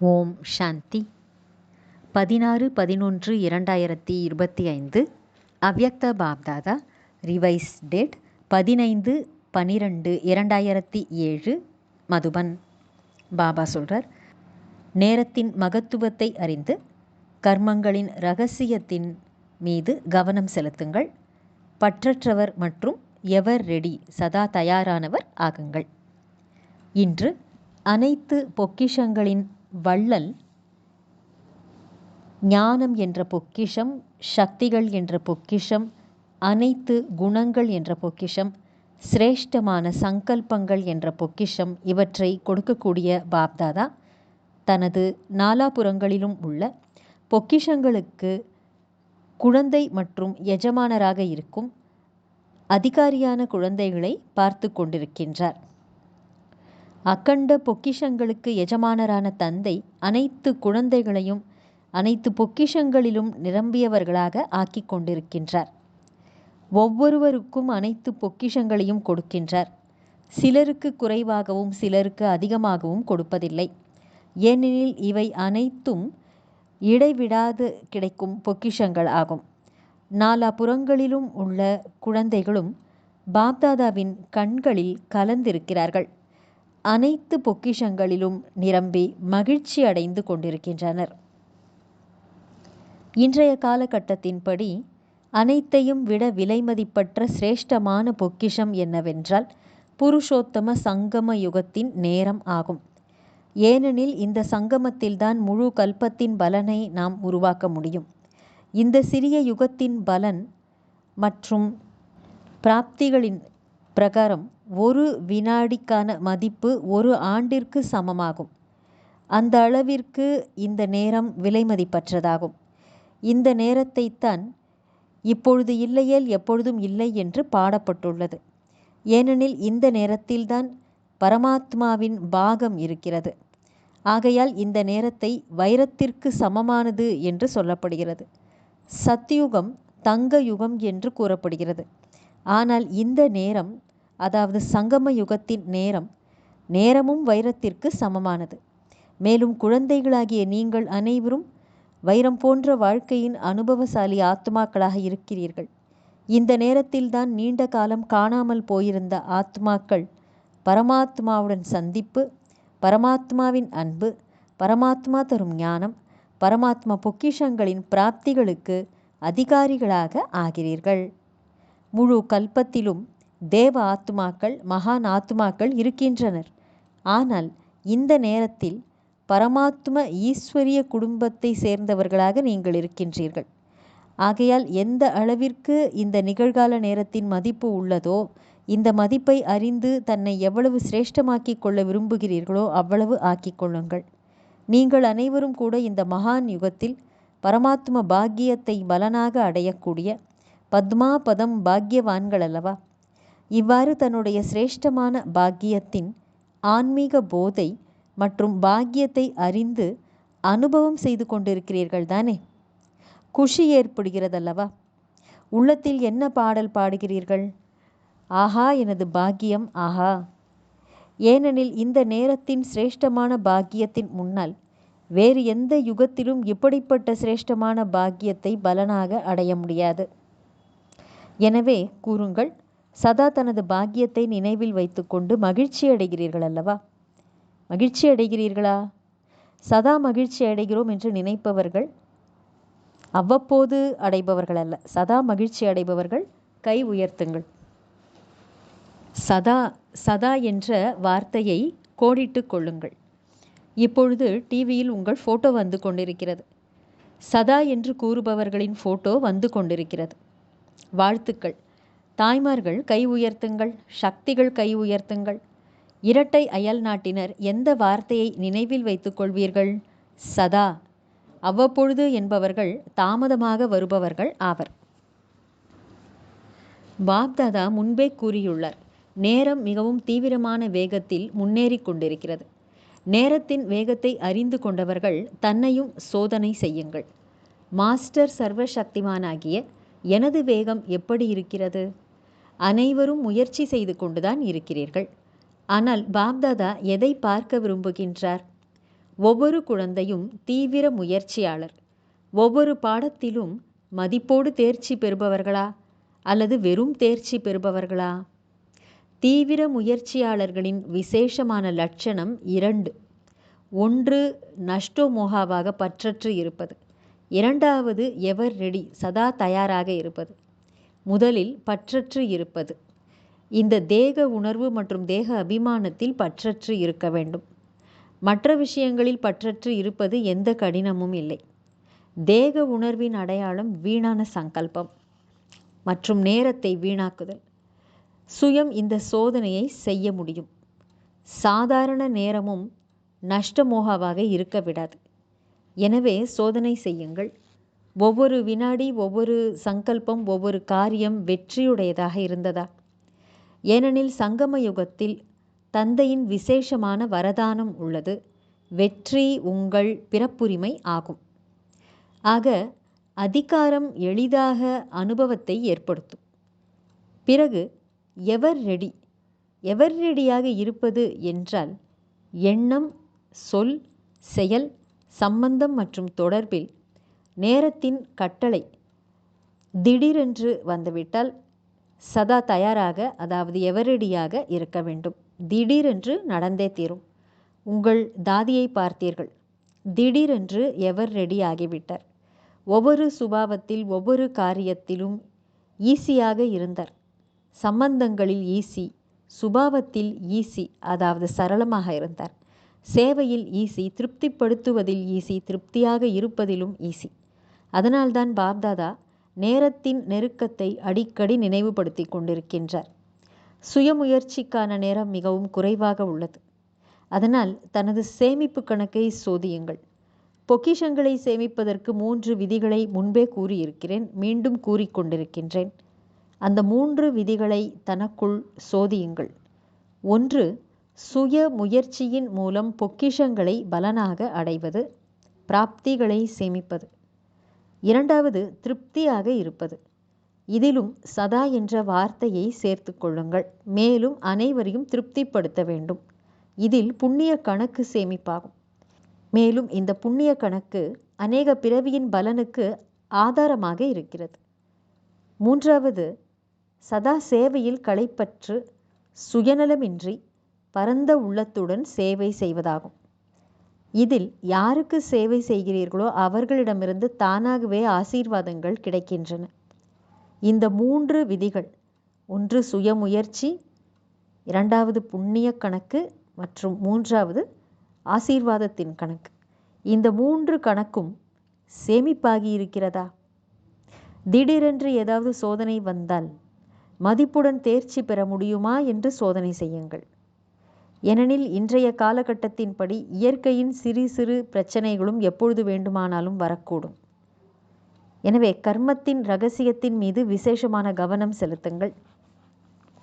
ஓம் சாந்தி. 16-11-2025 அவ்யக்த BapDada. Revised date 15-12-2007 Madhuban. Baba சொல்கிறார், நேரத்தின் மகத்துவத்தை அறிந்து கர்மங்களின் இரகசியத்தின் மீது கவனம் செலுத்துங்கள். பற்றற்றவர் மற்றும் எவர் ரெடி, சதா தயாரானவர் ஆகுங்கள். இன்று அனைத்து பொக்கிஷங்களின் வள்ளல், ஞானம் என்ற பொக்கிஷம், சக்திகள் என்ற பொக்கிஷம், அனைத்து குணங்கள் என்ற பொக்கிஷம், சிரேஷ்டமான சங்கல்பங்கள் என்ற பொக்கிஷம், இவற்றை கொடுக்கக்கூடிய பாப்தாதா தனது நாலாபுறங்களிலும் உள்ள பொக்கிஷங்களுக்கு குழந்தை மற்றும் எஜமானராக இருக்கும் அதிகாரியான குழந்தைகளை பார்த்து கொண்டிருக்கின்றார். அக்கண்ட பொக்கிஷங்களுக்கு எஜமானரான தந்தை அனைத்து குழந்தைகளையும் அனைத்து பொக்கிஷங்களிலும் நிரம்பியவர்களாக ஆக்கிக் கொண்டிருக்கின்றார். ஒவ்வொருவருக்கும் அனைத்து பொக்கிஷங்களையும் கொடுக்கின்றார். சிலருக்கு குறைவாகவும் சிலருக்கு அதிகமாகவும் கொடுப்பதில்லை. ஏனெனில் இவை அனைத்தும் இடைவிடாது கிடைக்கும் பொக்கிஷங்கள் ஆகும். நாலாபுறங்களிலும் உள்ள குழந்தைகளும் பாப்தாதாவின் கண்களில் கலந்திருக்கிறார்கள். அனைத்து பொக்கிஷங்களிலும் நிரம்பி மகிழ்ச்சி அடைந்து கொண்டிருக்கின்றனர். இன்றைய காலகட்டத்தின்படி அனைத்தையும் விட விலைமதிப்பற்ற சிரேஷ்டமான பொக்கிஷம் என்னவென்றால் புருஷோத்தம சங்கம யுகத்தின் நேரம் ஆகும். ஏனெனில் இந்த சங்கமத்தில்தான் முழு கல்பத்தின் பலனை நாம் உருவாக்க முடியும். இந்த சிறிய யுகத்தின் பலன் மற்றும் பிராப்திகளின் பிரகாரம் ஒரு வினாடிக்கான மதிப்பு ஒரு ஆண்டிற்கு சமமாகும். அந்த அளவிற்கு இந்த நேரம் விலைமதிப்பற்றதாகும். இந்த நேரத்தைத்தான் இப்பொழுது இல்லையேல் எப்பொழுதும் இல்லை என்று பாடப்பட்டுள்ளது. ஏனெனில் இந்த நேரத்தில்தான் பரமாத்மாவின் பாகம் இருக்கிறது. ஆகையால் இந்த நேரத்தை வைரத்திற்கு சமமானது என்று சொல்லப்படுகிறது. சத்யுகம் தங்க யுகம் என்று கூறப்படுகிறது. ஆனால் இந்த நேரம், அதாவது சங்கம யுகத்தின் நேரமும் வைரத்திற்கு சமமானது. மேலும் குழந்தைகளாகிய நீங்கள் அனைவரும் வைரம் போன்ற வாழ்க்கையின் அனுபவசாலி ஆத்மாக்களாக இருக்கிறீர்கள். இந்த நேரத்தில்தான் நீண்ட காலம் காணாமல் போயிருந்த ஆத்மாக்கள் பரமாத்மாவுடன் சந்திப்பு, பரமாத்மாவின் அன்பு, பரமாத்மா தரும் ஞானம், பரமாத்மா பொக்கிஷங்களின் பிராப்திகளுக்கு அதிகாரிகளாக ஆகிறீர்கள். முழு கல்பத்திலும் தேவ ஆத்மாக்கள், மகான் ஆத்மாக்கள் இருக்கின்றனர். ஆனால் இந்த நேரத்தில் பரமாத்ம ஈஸ்வரிய குடும்பத்தை சேர்ந்தவர்களாக நீங்கள் இருக்கின்றீர்கள். ஆகையால் எந்த அளவிற்கு இந்த நிகழ்கால நேரத்தின் மதிப்பு உள்ளதோ, இந்த மதிப்பை அறிந்து தன்னை எவ்வளவு சிரேஷ்டமாக்கிக் கொள்ள விரும்புகிறீர்களோ அவ்வளவு ஆக்கிக் கொள்ளுங்கள். நீங்கள் அனைவரும் கூட இந்த மகான் யுகத்தில் பரமாத்ம பாக்கியத்தை பலனாக அடையக்கூடிய பத்மா பதம் பாக்கியவான்கள் அல்லவா? இவ்வாறு தன்னுடைய சிரேஷ்டமான பாக்கியத்தின் ஆன்மீக போதை மற்றும் பாக்கியத்தை அறிந்து அனுபவம் செய்து கொண்டிருக்கிறீர்கள் தானே? குஷி ஏற்படுகிறதல்லவா? உள்ளத்தில் என்ன பாடல் பாடுகிறீர்கள்? ஆஹா எனது பாக்கியம், ஆஹா! ஏனெனில் இந்த நேரத்தின் சிரேஷ்டமான பாக்கியத்தின் முன்னால் வேறு எந்த யுகத்திலும் இப்படிப்பட்ட சிரேஷ்டமான பாக்கியத்தை பலனாக அடைய முடியாது. எனவே கூறுங்கள், சதா தனது பாக்கியத்தை நினைவில் வைத்துக்கொண்டு மகிழ்ச்சி அடைகிறீர்கள் அல்லவா? மகிழ்ச்சி அடைகிறீர்களா? சதா மகிழ்ச்சி அடைகிறோம் என்று நினைப்பவர்கள் அவ்வப்போது அடைபவர்கள் அல்ல. சதா மகிழ்ச்சி அடைபவர்கள் கை உயர்த்துங்கள். சதா சதா என்ற வார்த்தையை கோடிட்டு கொள்ளுங்கள். இப்பொழுது டிவியில் உங்கள் ஃபோட்டோ வந்து கொண்டிருக்கிறது. சதா என்று கூறுபவர்களின் ஃபோட்டோ வந்து கொண்டிருக்கிறது. வாழ்த்துக்கள். தாய்மார்கள் கை உயர்த்துங்கள், சக்திகள் கை உயர்த்துங்கள். இரட்டை அயல் நாட்டினர் எந்த வார்த்தையை நினைவில் வைத்துக் கொள்வீர்கள்? சதா. அவ்வப்பொழுது என்பவர்கள் தாமதமாக வருபவர்கள் ஆவர். பாப்தாதா முன்பே கூறியுள்ளார், நேரம் மிகவும் தீவிரமான வேகத்தில் முன்னேறி கொண்டிருக்கிறது. நேரத்தின் வேகத்தை அறிந்து கொண்டவர்கள் தன்னையும் சோதனை செய்யுங்கள். மாஸ்டர் சர்வ சக்திமானாகிய எனது வேகம் எப்படி இருக்கிறது? அனைவரும் முயற்சி செய்து கொண்டுதான் இருக்கிறீர்கள். ஆனால் பாப்தாதா எதை பார்க்க விரும்புகின்றார்? ஒவ்வொரு குழந்தையும் தீவிர முயற்சியாளர். ஒவ்வொரு பாடத்திலும் மதிப்போடு தேர்ச்சி பெறுபவர்களா அல்லது வெறும் தேர்ச்சி பெறுபவர்களா? தீவிர முயற்சியாளர்களின் விசேஷமான லட்சணம் 2. ஒன்று, நஷ்டோமோகாவாக பற்றற்று இருப்பது. இரண்டாவது, எவர் ரெடி, சதா தயாராக இருப்பது. முதலில் பற்றற்று இருப்பது. இந்த தேக உணர்வு மற்றும் தேக அபிமானத்தில் பற்றற்று இருக்க வேண்டும். மற்ற விஷயங்களில் பற்றற்று இருப்பது எந்த கடினமும் இல்லை. தேக உணர்வின் அடையாளம் வீணான சங்கல்பம் மற்றும் நேரத்தை வீணாக்குதல். சுயம் இந்த சோதனையை செய்ய முடியும். சாதாரண நேரமும் நஷ்டமோகாவாக இருக்க விடாது. எனவே சோதனை செய்யுங்கள். ஒவ்வொரு வினாடி, ஒவ்வொரு சங்கல்பம், ஒவ்வொரு காரியம் வெற்றியுடையதாக இருந்ததா? ஏனெனில் சங்கம யுகத்தில் தந்தையின் விசேஷமான வரதானம் உள்ளது. வெற்றி உங்கள் பிறப்புரிமை ஆகும். ஆக அதிகாரம் எளிதாக அனுபவத்தை ஏற்படுத்தும். பிறகு எவர் ரெடி. எவர் ரெடியாக இருப்பது என்றால் எண்ணம், சொல், செயல், சம்பந்தம் மற்றும் தொடர்பில் நேரத்தின் கட்டளை திடீரென்று வந்துவிட்டால் சதா தயாராக, அதாவது எவரெடியாக இருக்க வேண்டும். திடீரென்று நடந்தே தீரும். உங்கள் தாதியை பார்த்தீர்கள். திடீரென்று எவர் ரெடி ஆகிவிட்டார். ஒவ்வொரு சுபாவத்தில், ஒவ்வொரு காரியத்திலும் ஈஸியாக இருந்தார். சம்பந்தங்களில் ஈஸி, சுபாவத்தில் ஈஸி, அதாவது சரளமாக இருந்தார். சேவையில் ஈஸி, திருப்திப்படுத்துவதில் ஈஸி, திருப்தியாக இருப்பதிலும் ஈஸி. அதனால்தான் பாப்தாதா நேரத்தின் நெருக்கத்தை அடிக்கடி நினைவுபடுத்தி கொண்டிருக்கின்றார். சுயமுயற்சிக்கான நேரம் மிகவும் குறைவாக உள்ளது. அதனால் தனது சேமிப்பு கணக்கை சோதியுங்கள். பொக்கிஷங்களை சேமிப்பதற்கு 3 விதிகளை முன்பே கூறியிருக்கிறேன், மீண்டும் கூறிக்கொண்டிருக்கின்றேன். அந்த 3 விதிகளை தனக்குள் சோதியுங்கள். 1. சுய முயற்சியின் மூலம் பொக்கிஷங்களை பலனாக அடைவது, பிராப்திகளை சேமிப்பது. 2வது, திருப்தியாக இருப்பது. இதிலும் சதா என்ற வார்த்தையை சேர்த்து கொள்ளுங்கள். மேலும் அனைவரையும் திருப்திப்படுத்த வேண்டும். இதில் புண்ணிய கணக்கு சேமிப்பாகும். மேலும் இந்த புண்ணிய கணக்கு அநேக பிறவியின் பலனுக்கு ஆதாரமாக இருக்கிறது. 3வது, சதா சேவையில் களைப்பற்று சுயநலமின்றி பரந்த உள்ளத்துடன் சேவை செய்வதாகும். இதில் யாருக்கு சேவை செய்கிறீர்களோ அவர்களிடமிருந்து தானாகவே ஆசீர்வாதங்கள் கிடைக்கின்றன. இந்த 3 விதிகள், 1 சுயமுயற்சி, 2வது புண்ணிய கணக்கு மற்றும் 3வது ஆசீர்வாதத்தின் கணக்கு. இந்த 3 கணக்கும் சேமிப்பாகி இருக்கிறதா? திடீரென்று ஏதாவது சோதனை வந்தால் மதிப்புடன் தேர்ச்சி பெற முடியுமா என்று சோதனை செய்யுங்கள். ஏனெனில் இன்றைய காலகட்டத்தின்படி இயற்கையின் சிறு சிறு பிரச்சனைகளும் எப்பொழுது வேண்டுமானாலும் வரக்கூடும். எனவே கர்மத்தின் இரகசியத்தின் மீது விசேஷமான கவனம் செலுத்துங்கள்.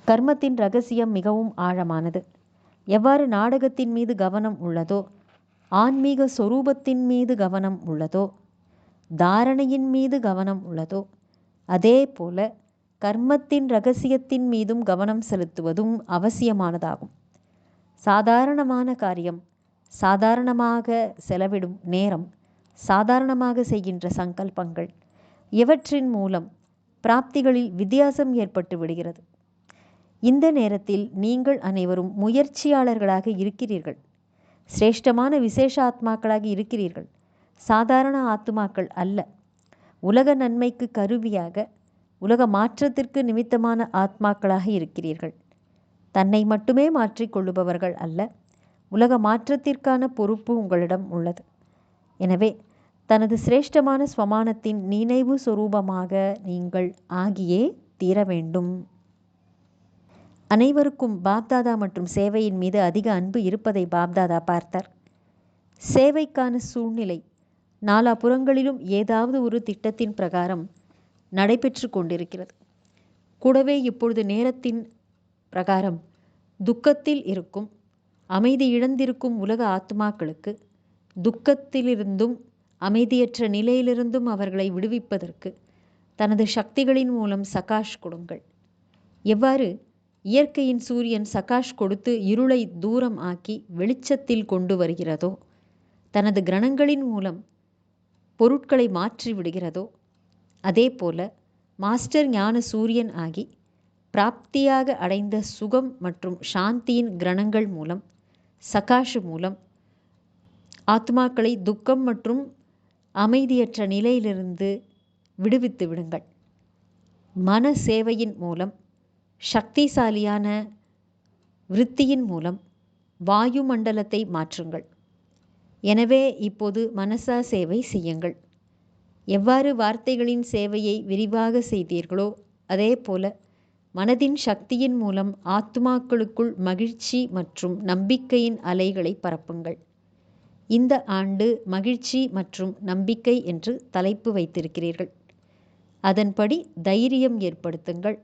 கர்மத்தின் இரகசியம் மிகவும் ஆழமானது. எவ்வாறு நாடகத்தின் மீது கவனம் உள்ளதோ, ஆன்மீக சொரூபத்தின் மீது கவனம் உள்ளதோ, தாரணையின் மீது கவனம் உள்ளதோ, அதே போல கர்மத்தின் இரகசியத்தின் மீதும் கவனம் செலுத்துவதும் அவசியமானதாகும். சாதாரணமான காரியம், சாதாரணமாக செலவிடும் நேரம், சாதாரணமாக செய்கின்ற சங்கல்பங்கள், இவற்றின் மூலம் பிராப்திகளில் வித்தியாசம் ஏற்பட்டு விடுகிறது. இந்த நேரத்தில் நீங்கள் அனைவரும் முயற்சியாளர்களாக இருக்கிறீர்கள். சிரேஷ்டமான விசேஷ ஆத்மாக்களாக இருக்கிறீர்கள். சாதாரண ஆத்மாக்கள் அல்ல. உலக நன்மைக்கு கருவியாக, உலக மாற்றத்திற்கு நிமித்தமான ஆத்மாக்களாக இருக்கிறீர்கள். தன்னை மட்டுமே மாற்றிக்கொள்ளுபவர்கள் அல்ல. உலக மாற்றத்திற்கான பொறுப்பு உங்களிடம் உள்ளது. எனவே தனது சிரேஷ்டமான ஸ்வமானத்தின் நினைவு சொரூபமாக நீங்கள் ஆகியே தீர வேண்டும். அனைவருக்கும் பாப்தாதா மற்றும் சேவையின் மீது அதிக அன்பு இருப்பதை பாப்தாதா பார்த்தார். சேவைக்கான சூழ்நிலை நாலாபுறங்களிலும் ஏதாவது ஒரு திட்டத்தின் பிரகாரம் நடைபெற்று கொண்டிருக்கிறது. கூடவே இப்பொழுது நேரத்தின் பிரகாரம் துக்கத்தில் இருக்கும், அமைதி இழந்திருக்கும் உலக ஆத்மாக்களுக்கு துக்கத்திலிருந்தும் அமைதியற்ற நிலையிலிருந்தும் அவர்களை விடுவிப்பதற்கு தனது சக்திகளின் மூலம் சகாஷ் கொடுங்கள். எவ்வாறு இயற்கையின் சூரியன் சகாஷ் கொடுத்து இருளை தூரம் ஆக்கி வெளிச்சத்தில் கொண்டு வருகிறதோ, தனது கிரணங்களின் மூலம் பொருட்களை மாற்றி விடுகிறதோ, அதே போல மாஸ்டர் ஞான சூரியன் ஆகி பிராப்தியாக அடைந்த சுகம் மற்றும் சாந்தியின் கிரணங்கள் மூலம், சகாஷு மூலம் ஆத்மாக்களை துக்கம் மற்றும் அமைதியற்ற நிலையிலிருந்து விடுவித்து விடுங்கள். மன சேவையின் மூலம், சக்திசாலியான விருத்தியின் மூலம் வாயு மண்டலத்தை மாற்றுங்கள். எனவே இப்போது மனசா சேவை செய்யுங்கள். எவ்வாறு வார்த்தைகளின் சேவையை விரிவாக செய்தீர்களோ அதே போல மனதின் சக்தியின் மூலம் ஆத்மாக்களுக்குள் மகிழ்ச்சி மற்றும் நம்பிக்கையின் அலைகளை பரப்புங்கள். இந்த ஆண்டு மகிழ்ச்சி மற்றும் நம்பிக்கை என்று தலைப்பு வைத்திருக்கிறீர்கள். அதன்படி தைரியம் ஏற்படுத்துங்கள்,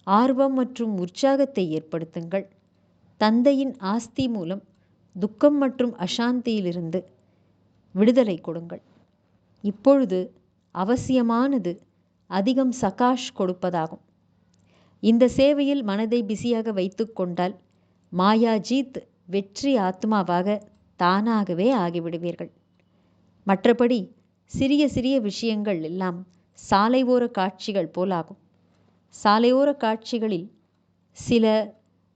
ஆர்வம் மற்றும் உற்சாகத்தை ஏற்படுத்துங்கள். தந்தையின் ஆஸ்தி மூலம் துக்கம் மற்றும் அசாந்தியிலிருந்து விடுதலை கொடுங்கள். இப்பொழுது அவசியமானது அதிகம் சகாஷ் கொடுப்பதாகும். இந்த சேவையில் மனதை பிஸியாக வைத்து கொண்டால் மாயாஜீத் வெற்றி ஆத்மாவாக தானாகவே ஆகிவிடுவீர்கள். மற்றபடி சிறிய சிறிய விஷயங்கள் எல்லாம் சாலையோர காட்சிகள் போலாகும். சாலையோர காட்சிகளில் சில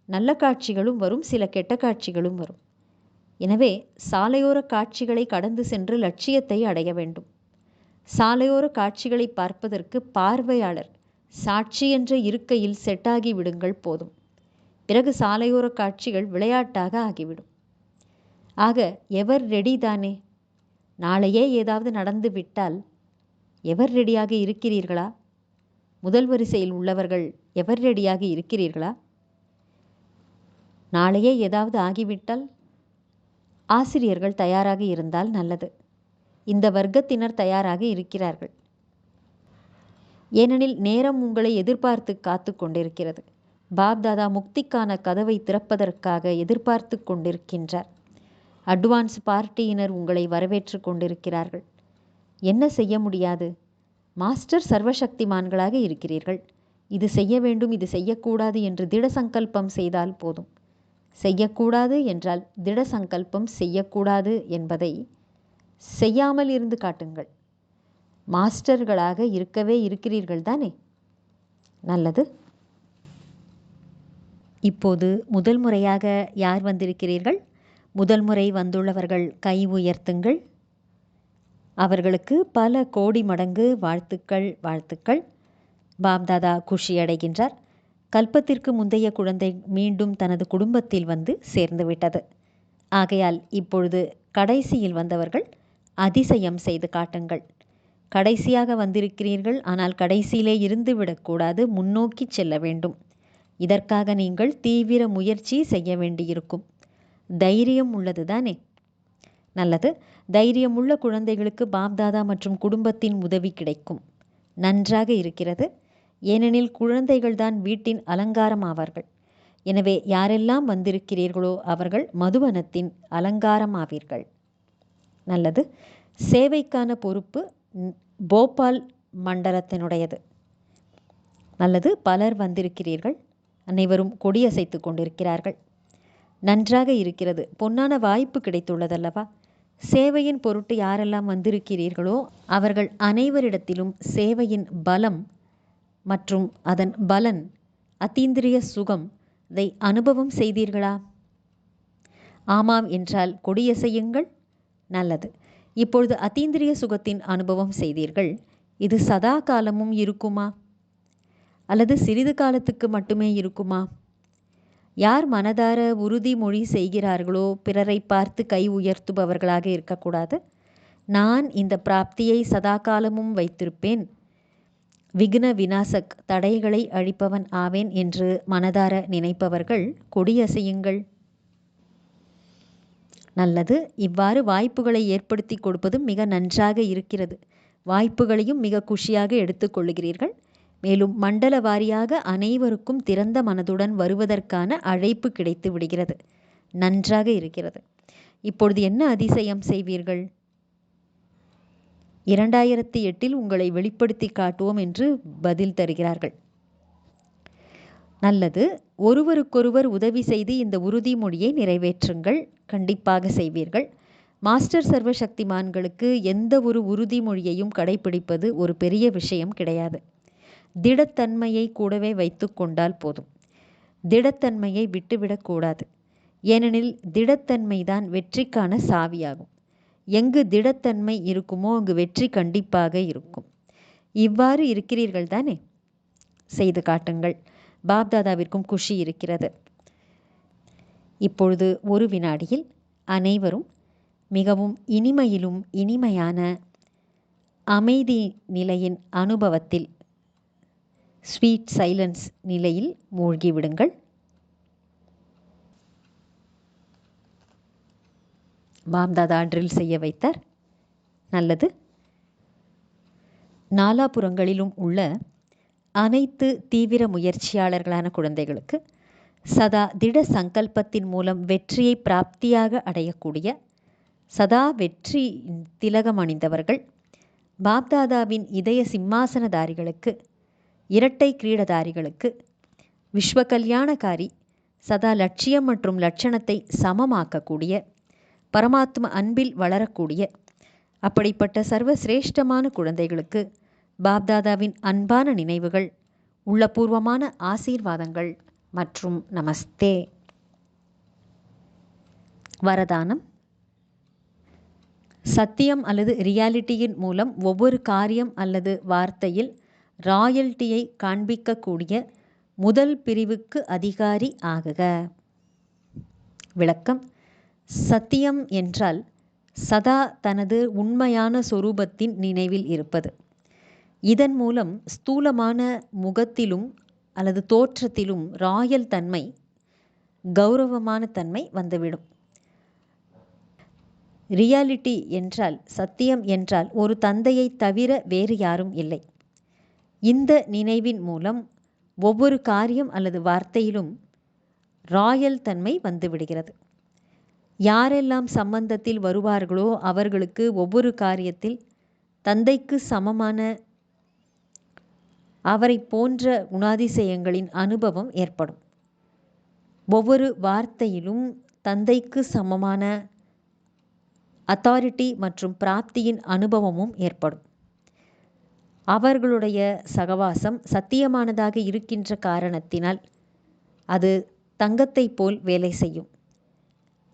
நல்ல காட்சிகளும் வரும், சில கெட்ட காட்சிகளும் வரும். எனவே சாலையோர காட்சிகளை கடந்து சென்று லட்சியத்தை அடைய வேண்டும். சாலையோர காட்சிகளை பார்ப்பதற்கு பார்வையாளர் சாட்சி என்ற இருக்கையில் செட்டாகி விடுங்கள் போதும். பிறகு சாலையோர காட்சிகள் விளையாட்டாக ஆகிவிடும். ஆக எவர் ரெடி தானே? நாளையே ஏதாவது நடந்து விட்டால் எவர் ரெடியாக இருக்கிறீர்களா? முதல் வரிசையில் உள்ளவர்கள் எவர் ரெடியாக இருக்கிறீர்களா? நாளையே ஏதாவது ஆகிவிட்டால் ஆசிரியர்கள் தயாராக இருந்தால் நல்லது. இந்த வர்க்கத்தினர் தயாராக இருக்கிறார்கள். ஏனெனில் நேரம் உங்களை எதிர்பார்த்து காத்து கொண்டிருக்கிறது. பாப்தாதா முக்திக்கான கதவை திறப்பதற்காக எதிர்பார்த்து கொண்டிருக்கின்றார். அட்வான்ஸ் பார்ட்டியினர் உங்களை வரவேற்று கொண்டிருக்கிறார்கள். என்ன செய்ய முடியாது? மாஸ்டர் சர்வசக்திமான்களாக இருக்கிறீர்கள். இது செய்ய வேண்டும், இது செய்யக்கூடாது என்று திட சங்கல்பம் செய்தால் போதும். செய்யக்கூடாது என்றால் திட சங்கல்பம் செய்யக்கூடாது என்பதை செய்யாமல் இருந்து காட்டுங்கள். மாஸ்டர்களாக இருக்கவே இருக்கிறீர்கள் தானே? நல்லது. இப்போது முதல் முறையாக யார் வந்திருக்கிறீர்கள்? முதல் முறை வந்துள்ளவர்கள் கை உயர்த்துங்கள். அவர்களுக்கு பல கோடி மடங்கு வாழ்த்துக்கள், வாழ்த்துக்கள். பாப்தாதா குஷி அடைகின்றார். கல்பத்திற்கு முந்தைய குழந்தை மீண்டும் தனது குடும்பத்தில் வந்து சேர்ந்துவிட்டது. ஆகையால் இப்பொழுது கடைசியில் வந்தவர்கள் அதிசயம் செய்து காட்டுங்கள். கடைசியாக வந்திருக்கிறீர்கள், ஆனால் கடைசியிலே இருந்து விடக்கூடாது, முன்னோக்கி செல்ல வேண்டும். இதற்காக நீங்கள் தீவிர முயற்சி செய்ய வேண்டியிருக்கும். தைரியம் உள்ளது தானே? நல்லது. தைரியமுள்ள குழந்தைகளுக்கு பாப்தாதா மற்றும் குடும்பத்தின் உதவி கிடைக்கும். நன்றாக இருக்கிறது. ஏனெனில் குழந்தைகள்தான் வீட்டின் அலங்காரம் ஆவார்கள். எனவே யாரெல்லாம் வந்திருக்கிறீர்களோ அவர்கள் மதுவனத்தின் அலங்காரம் ஆவீர்கள். நல்லது. சேவைக்கான பொறுப்பு போபால் மண்டலத்தினுடையது. நல்லது. பலர் வந்திருக்கிறீர்கள். அனைவரும் கொடியசைத்து கொண்டிருக்கிறார்கள். நன்றாக இருக்கிறது. பொன்னான வாய்ப்பு கிடைத்துள்ளதல்லவா? சேவையின் பொருட்டு யாரெல்லாம் வந்திருக்கிறீர்களோ அவர்கள் அனைவரிடத்திலும் சேவையின் பலம் மற்றும் அதன் பலன், அத்தீந்திரிய சுகம் அதை அனுபவம் செய்தீர்களா? ஆமாம் என்றால் கொடியசையுங்கள். நல்லது. இப்பொழுது அத்தீந்திரிய சுகத்தின் அனுபவம் செய்தீர்கள். இது சதா காலமும் இருக்குமா அல்லது சிறிது காலத்துக்கு மட்டுமே இருக்குமா? யார் மனதார உறுதிமொழி செய்கிறார்களோ பிறரை பார்த்து கை உயர்த்துபவர்களாக இருக்கக்கூடாது. நான் இந்த பிராப்தியை சதா காலமும் வைத்திருப்பேன், விக்ன விநாசக் தடைகளை அழிப்பவன் ஆவேன் என்று மனதார நினைப்பவர்கள் கொடியசையுங்கள். நல்லது. இவ்வாறு வாய்ப்புகளை ஏற்படுத்தி கொடுப்பதும் மிக நன்றாக இருக்கிறது. வாய்ப்புகளையும் மிக குஷியாக எடுத்துக்கொள்ளுகிறீர்கள். மேலும் மண்டல வாரியாக அனைவருக்கும் திறந்த மனதுடன் வருவதற்கான அழைப்பு கிடைத்து விடுகிறது. நன்றாக இருக்கிறது. இப்பொழுது என்ன அதிசயம் செய்வீர்கள்? 2008 உங்களை வெளிப்படுத்தி காட்டுவோம் என்று பதில் தருகிறார்கள். நல்லது. ஒருவருக்கொருவர் உதவி செய்து இந்த உறுதிமொழியை நிறைவேற்றுங்கள். கண்டிப்பாக செய்வீர்கள். மாஸ்டர் சர்வசக்திமான்களுக்கு எந்த ஒரு உறுதிமொழியையும் கடைபிடிப்பது ஒரு பெரிய விஷயம் கிடையாது. திடத்தன்மையை கூடவே வைத்து கொண்டால் போதும். திடத்தன்மையை விட்டுவிடக்கூடாது. ஏனெனில் திடத்தன்மைதான் வெற்றிக்கான சாவியாகும். எங்கு திடத்தன்மை இருக்குமோ அங்கு வெற்றி கண்டிப்பாக இருக்கும். இவ்வாறு இருக்கிறீர்கள் தானே? செய்து காட்டுங்கள். பாப்தாதாவிற்கும் குஷி இருக்கிறது. இப்பொழுது ஒரு வினாடியில் அனைவரும் மிகவும் இனிமையிலும் இனிமையான அமைதி நிலையின் அனுபவத்தில், ஸ்வீட் சைலன்ஸ் நிலையில் மூழ்கிவிடுங்கள். பாப்தாதா ட்ரில் செய்ய வைத்தார். நல்லது. நாலாபுறங்களிலும் உள்ள அனைத்து தீவிர முயற்சியாளர்களான குழந்தைகளுக்கு சதா திட சங்கல்பத்தின் மூலம் வெற்றியை பிராப்தியாக அடையக்கூடிய சதா வெற்றி திலகம் அணிந்தவர்கள், பாப்தாதாவின் இதய சிம்மாசனதாரிகளுக்கு, இரட்டை கிரீடதாரிகளுக்கு, விஸ்வ கல்யாணகாரி, சதா லட்சியம் மற்றும் லட்சணத்தை சமமாக்கக்கூடிய, பரமாத்ம அன்பில் வளரக்கூடிய அப்படிப்பட்ட சர்வசிரேஷ்டமான குழந்தைகளுக்கு பாப்தாதாவின் அன்பான நினைவுகள், உள்ளபூர்வமான ஆசீர்வாதங்கள் மற்றும் நமஸ்தே. வரதானம். சத்தியம் அல்லது ரியாலிட்டியின் மூலம் ஒவ்வொரு காரியம் அல்லது வார்த்தையில் ராயல்ட்டியை காண்பிக்கக்கூடிய முதல் பிரிவுக்கு அதிகாரி ஆகுக. விளக்கம். சத்தியம் என்றால் சதா தனது உண்மையான சொரூபத்தின் நினைவில் இருப்பது. இதன் மூலம் ஸ்தூலமான முகத்திலும் அல்லது தோற்றத்திலும் ராயல் தன்மை, கௌரவமான தன்மை வந்துவிடும். ரியாலிட்டி என்றால், சத்தியம் என்றால் ஒரு தந்தையை தவிர வேறு யாரும் இல்லை. இந்த நினைவின் மூலம் ஒவ்வொரு காரியம் அல்லது வார்த்தையிலும் ராயல் தன்மை வந்துவிடுகிறது. யாரெல்லாம் சம்பந்தத்தில் வருவார்களோ அவர்களுக்கு ஒவ்வொரு காரியத்தில் தந்தைக்கு சமமான, அவரை போன்ற குணாதிசயங்களின் அனுபவம் ஏற்படும். ஒவ்வொரு வார்த்தையிலும் தந்தைக்கு சமமான அத்தாரிட்டி மற்றும் பிராப்தியின் அனுபவமும் ஏற்படும். அவர்களுடைய சகவாசம் சத்தியமானதாக இருக்கின்ற காரணத்தினால் அது தங்கத்தைப் போல் வேலை செய்யும்.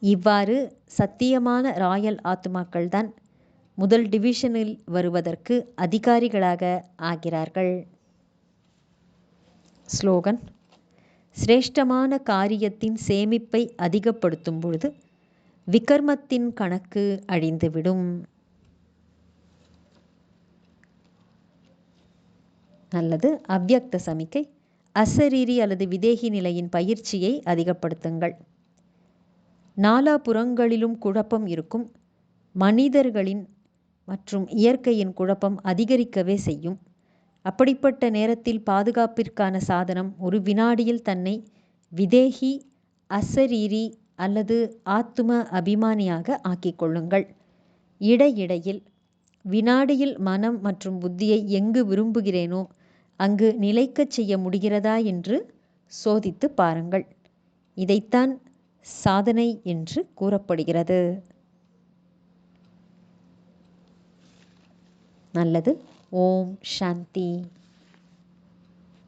இவ்வாறு சத்தியமான ராயல் ஆத்மாக்கள்தான் முதல் டிவிஷனில் வருவதற்கு அதிகாரிகளாக ஆகிறார்கள். ஸ்லோகன். சிரேஷ்டமான காரியத்தின் சேமிப்பை அதிகப்படுத்தும் பொழுது விகர்மத்தின் கணக்கு அழிந்துவிடும். நல்லது. அவ்யக்த சமிக்கை. அசரீரி அல்லது விதேகி நிலையின் பயிற்சியை அதிகப்படுத்துங்கள். நாலாபுறங்களிலும் குழப்பம் இருக்கும். மனிதர்களின் மற்றும் இயற்கையின் குழப்பம் அதிகரிக்கவே செய்யும். அப்படிப்பட்ட நேரத்தில் பாதுகாப்பிற்கான சாதனம் ஒரு வினாடியில் தன்னை விதேகி, அசரீரி அல்லது ஆத்தும அபிமானியாக ஆக்கிக்கொள்ளுங்கள். இடையிடையில் வினாடியில் மனம் மற்றும் புத்தியை எங்கு விரும்புகிறேனோ அங்கு நிலைக்கச் செய்ய முடிகிறதா என்று சோதித்து பாருங்கள். இதைத்தான் சாதனை என்று கூறப்படுகிறது. நல்லது. ஓம் சாந்தி.